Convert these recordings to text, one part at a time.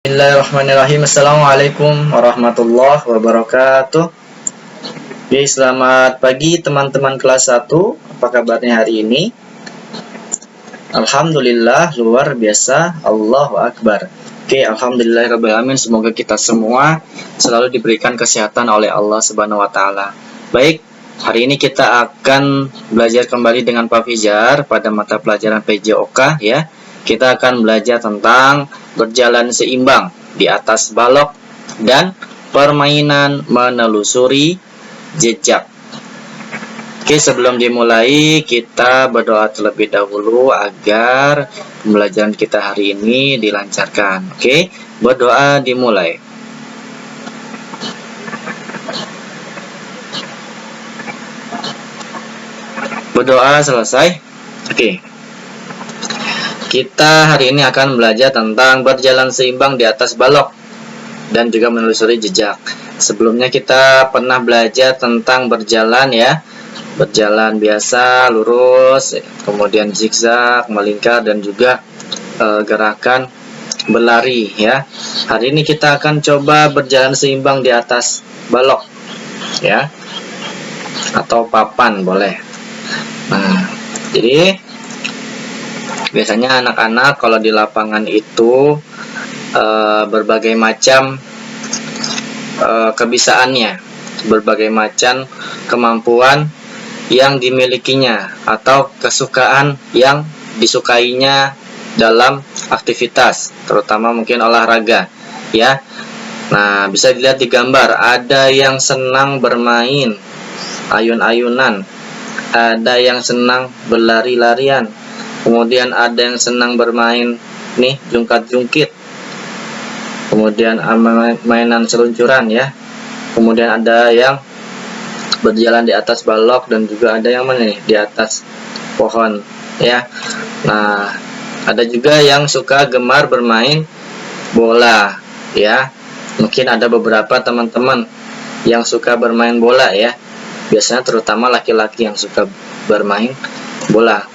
Bismillahirrahmanirrahim. Assalamualaikum warahmatullahi wabarakatuh. Oke, selamat pagi teman-teman kelas 1. Apa kabarnya hari ini? Alhamdulillah, luar biasa. Allahu Akbar. Oke, alhamdulillahirrahmanirrahim. Semoga kita semua selalu diberikan kesehatan oleh Allah Subhanahu wa taala. Baik, hari ini kita akan belajar kembali dengan Pak Fijar pada mata pelajaran PJOK ya. Kita akan belajar tentang berjalan seimbang di atas balok dan permainan menelusuri jejak. Oke, sebelum dimulai kita berdoa terlebih dahulu agar pembelajaran kita hari ini dilancarkan. Oke, berdoa dimulai. Berdoa selesai. Oke. Kita hari ini akan belajar tentang berjalan seimbang di atas balok dan juga menelusuri jejak. Sebelumnya kita pernah belajar tentang berjalan ya. Berjalan biasa, lurus, kemudian zigzag, melingkar dan juga gerakan berlari ya. Hari ini kita akan coba berjalan seimbang di atas balok ya. Atau papan boleh. Nah, jadi biasanya anak-anak kalau di lapangan itu berbagai macam kebisaannya, berbagai macam kemampuan yang dimilikinya atau kesukaan yang disukainya dalam aktivitas, terutama mungkin olahraga ya. Nah, bisa dilihat di gambar, ada yang senang bermain ayun-ayunan, ada yang senang berlari-larian, kemudian ada yang senang bermain nih jungkat-jungkit, kemudian mainan seluncuran ya, kemudian ada yang berjalan di atas balok dan juga ada yang mana nih di atas pohon ya. Nah, ada juga yang suka gemar bermain bola ya. Mungkin ada beberapa teman-teman yang suka bermain bola ya, biasanya terutama laki-laki yang suka bermain bola.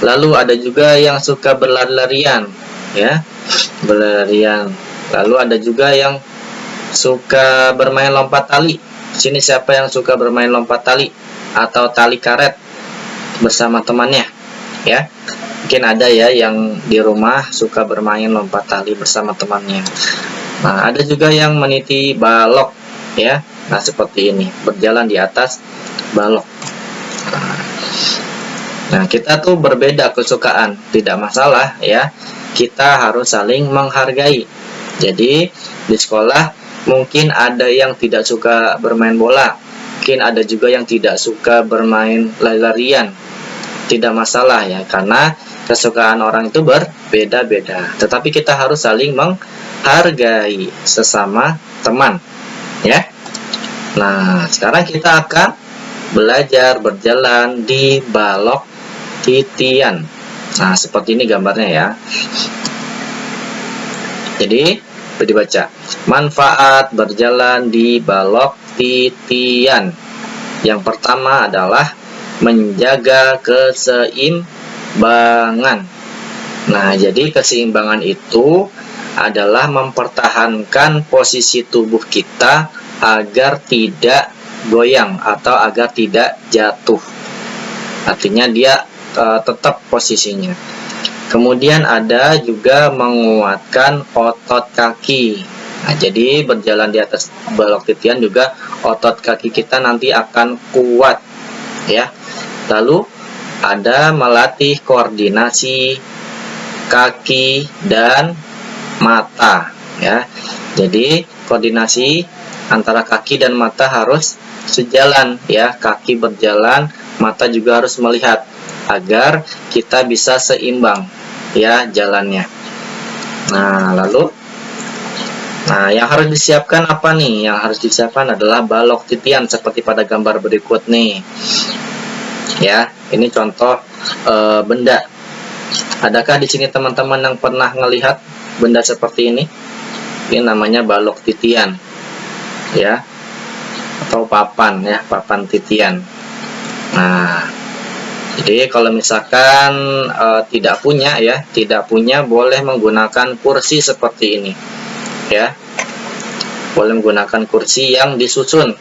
Lalu ada juga yang suka berlari-larian ya, berlarian. Lalu ada juga yang suka bermain lompat tali. Sini siapa yang suka bermain lompat tali atau tali karet bersama temannya ya. Mungkin ada ya yang di rumah suka bermain lompat tali bersama temannya. Nah, ada juga yang meniti balok ya. Nah, seperti ini, berjalan di atas balok. Nah, kita tuh berbeda kesukaan, tidak masalah ya. Kita harus saling menghargai. Jadi, di sekolah mungkin ada yang tidak suka bermain bola, mungkin ada juga yang tidak suka bermain lari-larian. Tidak masalah ya, karena kesukaan orang itu berbeda-beda. Tetapi kita harus saling menghargai sesama teman ya. Nah, sekarang kita akan belajar berjalan di balok titian. Nah, seperti ini gambarnya ya. Jadi, dibaca. Manfaat berjalan di balok titian. Yang pertama adalah menjaga keseimbangan. Nah, jadi keseimbangan itu adalah mempertahankan posisi tubuh kita agar tidak goyang atau agar tidak jatuh. Artinya dia tetap posisinya. Kemudian ada juga menguatkan otot kaki. Nah, jadi berjalan di atas balok titian juga otot kaki kita nanti akan kuat ya. Lalu ada melatih koordinasi kaki dan mata ya. Jadi koordinasi antara kaki dan mata harus sejalan ya. Kaki berjalan, mata juga harus melihat agar kita bisa seimbang ya jalannya. Nah, lalu yang harus disiapkan apa nih? Yang harus disiapkan adalah balok titian seperti pada gambar berikut nih. Ya, ini contoh benda. Adakah di sini teman-teman yang pernah melihat benda seperti ini? Ini namanya balok titian. Ya. Atau papan ya, papan titian. Nah, jadi kalau misalkan tidak punya boleh menggunakan kursi seperti ini ya. Boleh menggunakan kursi yang disusun.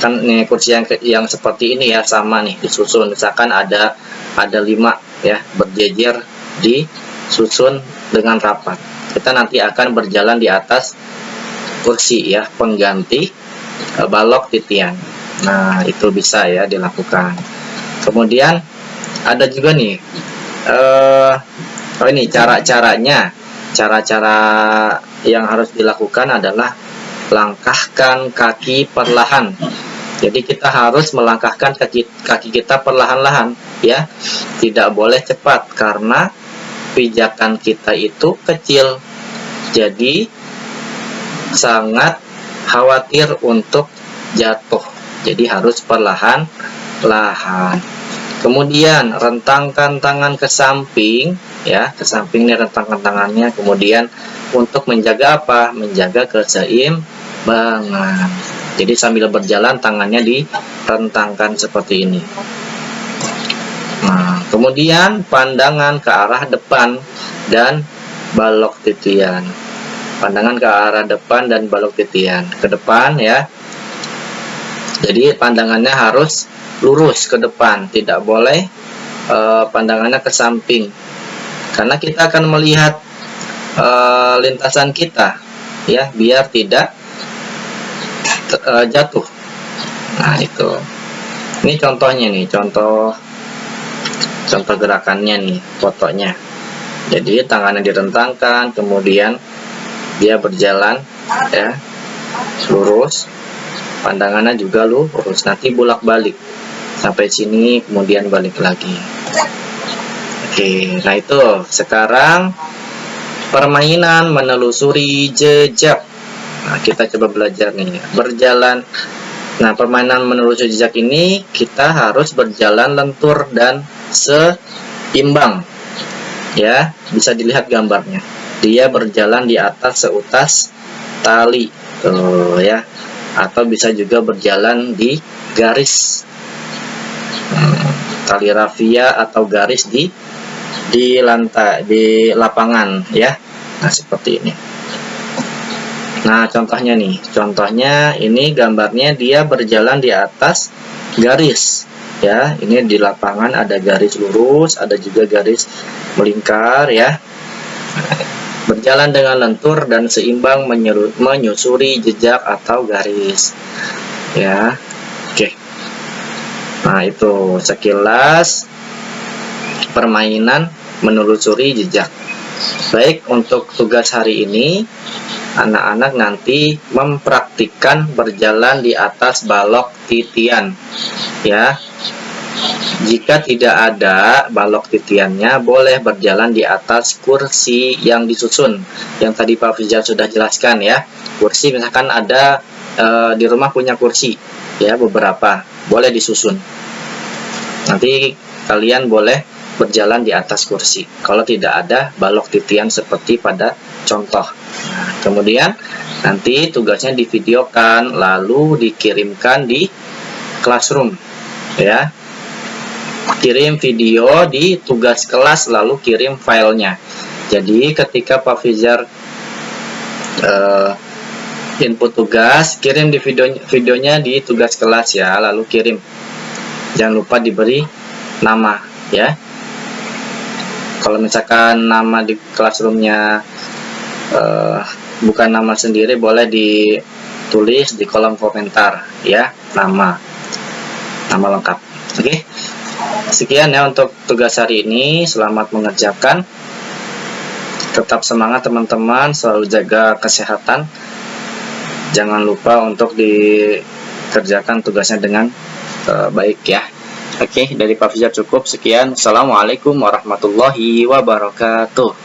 Kan ini kursi yang seperti ini ya, sama nih disusun. Misalkan ada 5 ya, berjejer disusun dengan rapat. Kita nanti akan berjalan di atas kursi ya, pengganti balok titian. Nah, itu bisa ya dilakukan. Kemudian ada juga nih ini cara-caranya. Cara-cara yang harus dilakukan adalah langkahkan kaki perlahan. Jadi kita harus melangkahkan kaki kita perlahan-lahan ya. Tidak boleh cepat karena pijakan kita itu kecil. Jadi sangat khawatir untuk jatuh. Jadi harus perlahan-lahan. Kemudian rentangkan tangan ke samping ya, ke samping nih, rentangkan tangannya. Kemudian untuk menjaga apa? Menjaga keseimbangan. Jadi sambil berjalan tangannya direntangkan seperti ini. Nah, kemudian pandangan ke arah depan dan balok titian. Pandangan ke arah depan dan balok titian. Ke depan ya. Jadi pandangannya harus lurus ke depan, tidak boleh pandangannya ke samping. Karena kita akan melihat lintasan kita ya, biar tidak jatuh. Nah, itu. Ini contohnya nih, contoh gerakannya nih, fotonya. Jadi tangannya direntangkan, kemudian dia berjalan ya, lurus. Pandangannya juga lurus, nanti bolak-balik sampai sini, kemudian balik lagi. Oke, nah itu sekarang permainan menelusuri jejak. Nah, kita coba belajar nih, berjalan. Nah, permainan menelusuri jejak ini kita harus berjalan lentur dan seimbang. Ya, bisa dilihat gambarnya. Dia berjalan di atas seutas tali. Tuh ya. Atau bisa juga berjalan di garis tali rafia atau garis di lantai, di lapangan ya. Nah, seperti ini. Nah, contohnya nih, contohnya ini gambarnya dia berjalan di atas garis ya. Ini di lapangan ada garis lurus, ada juga garis melingkar ya. Berjalan dengan lentur dan seimbang menyusuri jejak atau garis ya. Oke. Nah, itu sekilas permainan menelusuri jejak. Baik, untuk tugas hari ini anak-anak nanti mempraktikkan berjalan di atas balok titian ya. Jika tidak ada balok titiannya, boleh berjalan di atas kursi yang disusun. Yang tadi Pak Fizal sudah jelaskan ya. Kursi misalkan ada di rumah punya kursi ya, beberapa, boleh disusun. Nanti kalian boleh berjalan di atas kursi kalau tidak ada balok titian seperti pada contoh. Nah, kemudian nanti tugasnya divideokan lalu dikirimkan di classroom ya. Kirim video di tugas kelas lalu kirim filenya. Jadi ketika Pak Fizar input tugas, kirim di videonya di tugas kelas ya, lalu kirim. Jangan lupa diberi nama ya. Kalau misalkan nama di classroomnya bukan nama sendiri, boleh ditulis di kolom komentar ya, nama lengkap. Oke. Sekian ya untuk tugas hari ini. Selamat mengerjakan. Tetap semangat teman-teman, selalu jaga kesehatan. Jangan lupa untuk dikerjakan tugasnya dengan baik ya. Oke, dari Pak Fizar cukup. Sekian. Assalamualaikum warahmatullahi wabarakatuh.